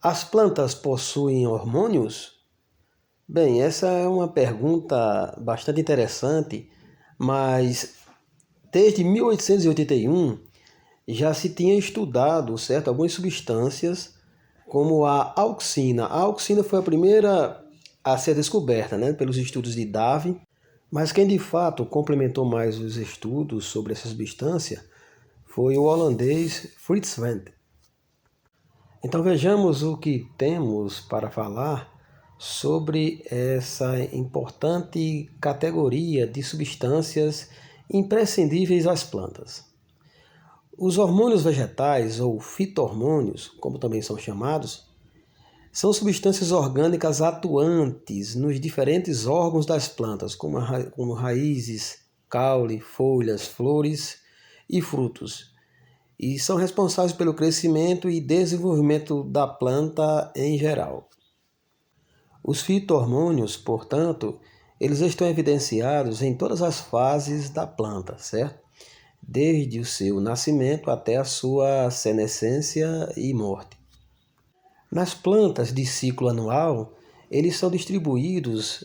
As plantas possuem hormônios? Bem, essa é uma pergunta bastante interessante, mas desde 1881 já se tinha estudado, certo, algumas substâncias como a auxina. A auxina foi a primeira a ser descoberta, né, pelos estudos de Darwin, mas quem de fato complementou mais os estudos sobre essa substância foi o holandês Frits Went. Então vejamos o que temos para falar sobre essa importante categoria de substâncias imprescindíveis às plantas. Os hormônios vegetais, ou fito-hormônios, como também são chamados, são substâncias orgânicas atuantes nos diferentes órgãos das plantas, como raízes, caule, folhas, flores e frutos, e são responsáveis pelo crescimento e desenvolvimento da planta em geral. Os fito-hormônios, portanto, eles estão evidenciados em todas as fases da planta, certo? Desde o seu nascimento até a sua senescência e morte. Nas plantas de ciclo anual, eles são distribuídos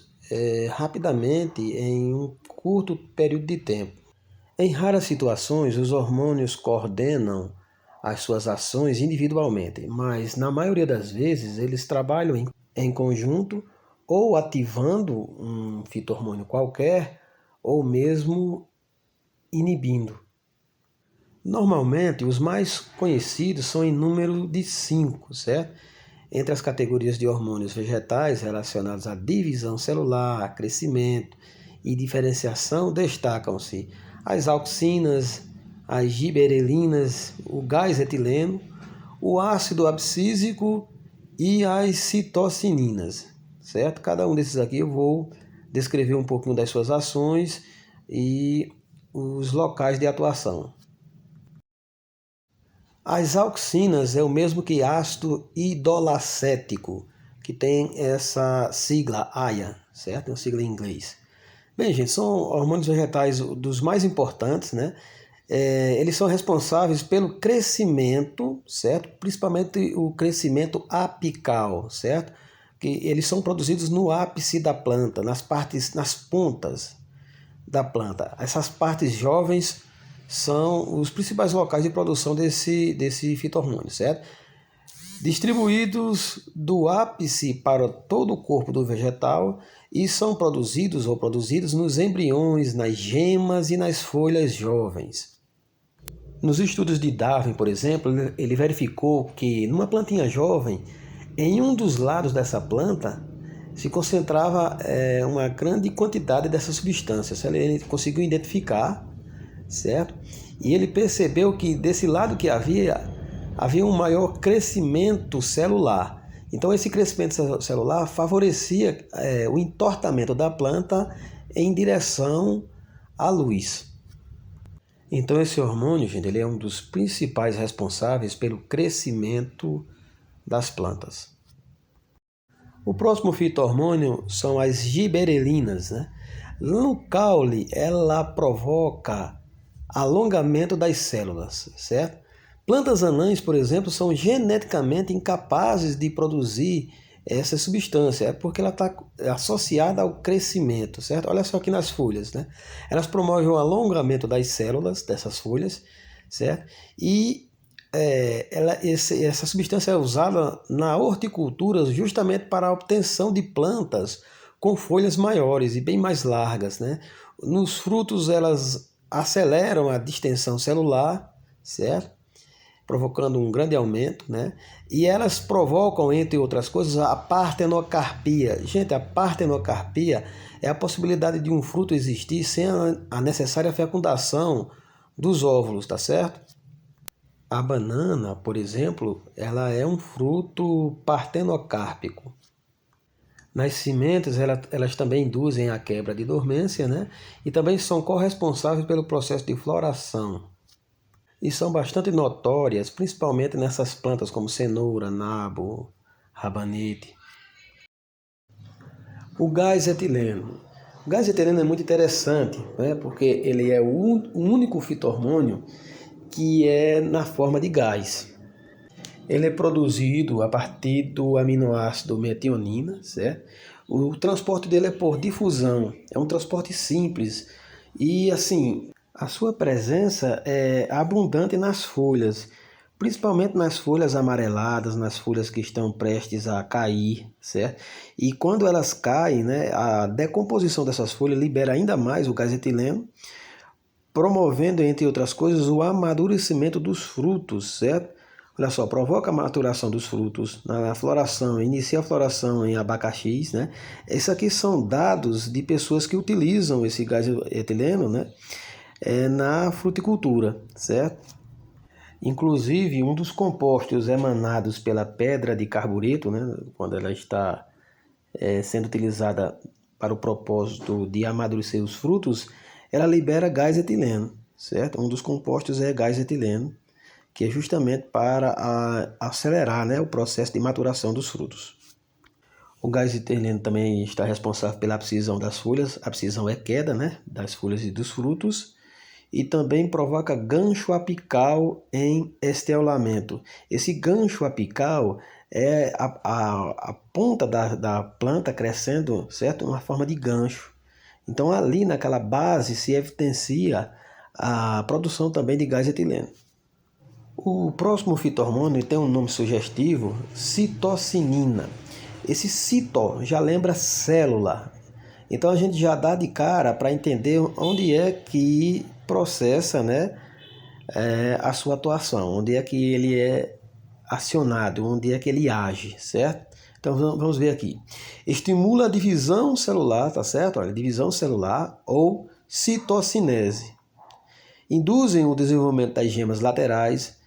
rapidamente em um curto período de tempo. Em raras situações, os hormônios coordenam as suas ações individualmente, mas na maioria das vezes eles trabalham em conjunto ou ativando um fito-hormônio qualquer ou mesmo inibindo. Normalmente, os mais conhecidos são em número de 5, certo? Entre as categorias de hormônios vegetais relacionados à divisão celular, crescimento e diferenciação, destacam-se as auxinas, as giberelinas, o gás etileno, o ácido abscísico e as citocininas, certo? Cada um desses aqui eu vou descrever um pouquinho das suas ações e os locais de atuação. As auxinas é o mesmo que ácido idolacético, que tem essa sigla AIA, certo? É uma sigla em inglês. Bem, gente, são hormônios vegetais dos mais importantes, né? Eles são responsáveis pelo crescimento, certo? Principalmente o crescimento apical, certo? Que eles são produzidos no ápice da planta, nas pontas da planta. Essas partes jovens são os principais locais de produção desse fito-hormônio, certo? Distribuídos do ápice para todo o corpo do vegetal e são produzidos nos embriões, nas gemas e nas folhas jovens. Nos estudos de Darwin, por exemplo, ele verificou que numa plantinha jovem, em um dos lados dessa planta, se concentrava uma grande quantidade dessas substâncias. Ele conseguiu identificar, certo? E ele percebeu que desse lado que havia um maior crescimento celular. Então esse crescimento celular favorecia o entortamento da planta em direção à luz. Então esse hormônio, gente, ele é um dos principais responsáveis pelo crescimento das plantas. O próximo fito-hormônio são as giberelinas, né? No caule, ela provoca alongamento das células, certo? Plantas anãs, por exemplo, são geneticamente incapazes de produzir essa substância, porque ela está associada ao crescimento, certo? Olha só aqui nas folhas, né? Elas promovem o alongamento das células dessas folhas, certo? E essa substância é usada na horticultura justamente para a obtenção de plantas com folhas maiores e bem mais largas, né? Nos frutos elas aceleram a distensão celular, certo? Provocando um grande aumento, né? E elas provocam, entre outras coisas, a partenocarpia. Gente, a partenocarpia é a possibilidade de um fruto existir sem a necessária fecundação dos óvulos, tá certo? A banana, por exemplo, ela é um fruto partenocárpico. Nas sementes, elas também induzem a quebra de dormência, né? E também são corresponsáveis pelo processo de floração. E são bastante notórias, principalmente nessas plantas como cenoura, nabo, rabanete. O gás etileno. O gás etileno é muito interessante, né? Porque ele é o único fito-hormônio que é na forma de gás. Ele é produzido a partir do aminoácido metionina, certo? O transporte dele é por difusão, é um transporte simples e assim, a sua presença é abundante nas folhas, principalmente nas folhas amareladas, nas folhas que estão prestes a cair, certo? E quando elas caem, né, a decomposição dessas folhas libera ainda mais o gás etileno, promovendo, entre outras coisas, o amadurecimento dos frutos, certo? Olha só, provoca a maturação dos frutos na floração, inicia a floração em abacaxis, né? Esses aqui são dados de pessoas que utilizam esse gás etileno, né? Na fruticultura, certo? Inclusive, um dos compostos emanados pela pedra de carbureto, né? Quando ela está sendo utilizada para o propósito de amadurecer os frutos, ela libera gás etileno, certo? Um dos compostos é gás etileno, que é justamente para acelerar, né, o processo de maturação dos frutos. O gás etileno também está responsável pela abscisão das folhas. A abscisão é queda, né, das folhas e dos frutos. E também provoca gancho apical em esteolamento. Esse gancho apical é a ponta da planta crescendo, certo? Uma forma de gancho. Então ali naquela base se evidencia a produção também de gás etileno. O próximo fito-hormônio tem um nome sugestivo, citocinina. Esse cito já lembra célula. Então a gente já dá de cara para entender onde é que processa, né, a sua atuação, onde é que ele é acionado, onde é que ele age, certo? Então vamos ver aqui. Estimula a divisão celular, tá certo? Olha, divisão celular ou citocinese. Induzem o desenvolvimento das gemas laterais.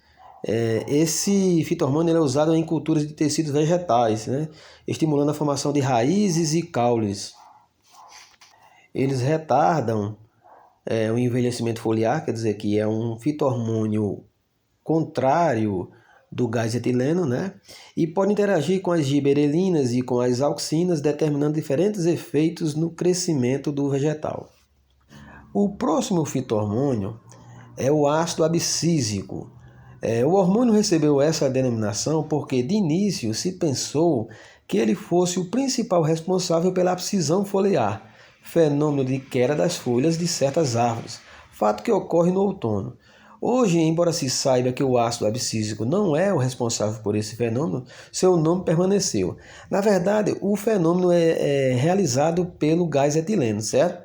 Esse fito-hormônio é usado em culturas de tecidos vegetais, né? Estimulando a formação de raízes e caules. Eles retardam o envelhecimento foliar, quer dizer que é um fito-hormônio contrário do gás etileno, né? E pode interagir com as giberelinas e com as auxinas, determinando diferentes efeitos no crescimento do vegetal. O próximo fito-hormônio é o ácido abscísico. O hormônio recebeu essa denominação porque, de início, se pensou que ele fosse o principal responsável pela abscisão foliar, fenômeno de queda das folhas de certas árvores, fato que ocorre no outono. Hoje, embora se saiba que o ácido abscísico não é o responsável por esse fenômeno, seu nome permaneceu. Na verdade, o fenômeno é realizado pelo gás etileno, certo?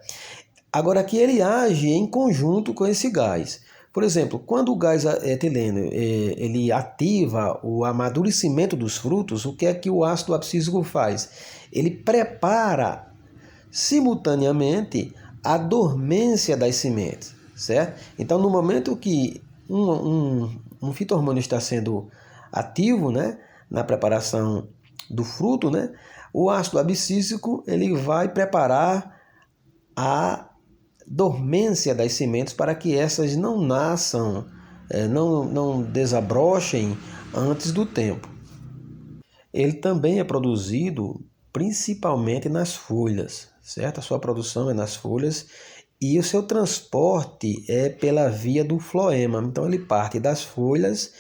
Agora, que ele age em conjunto com esse gás. Por exemplo, quando o gás etileno ele ativa o amadurecimento dos frutos, o que é que o ácido abscísico faz? Ele prepara simultaneamente a dormência das sementes, certo? Então, no momento que um fito-hormônio está sendo ativo, né, na preparação do fruto, né, o ácido abscísico ele vai preparar a dormência das sementes para que essas não nasçam, não desabrochem antes do tempo. Ele também é produzido principalmente nas folhas, certo? A sua produção é nas folhas e o seu transporte é pela via do floema. Então ele parte das folhas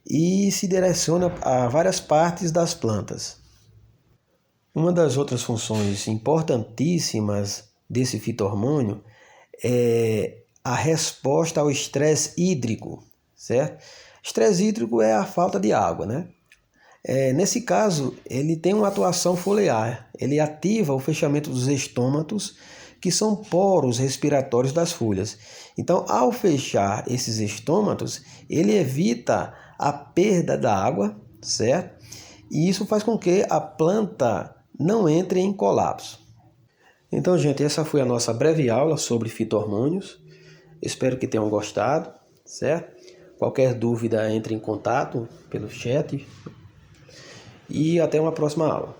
e se direciona a várias partes das plantas. Uma das outras funções importantíssimas desse fito-hormônio é a resposta ao estresse hídrico, certo? Estresse hídrico é a falta de água, né? Nesse caso, ele tem uma atuação foliar. Ele ativa o fechamento dos estômatos, que são poros respiratórios das folhas. Então, ao fechar esses estômatos, ele evita a perda da água, certo? E isso faz com que a planta não entre em colapso. Então, gente, essa foi a nossa breve aula sobre fito-hormônios. Espero que tenham gostado, certo? Qualquer dúvida, entre em contato pelo chat. E até uma próxima aula.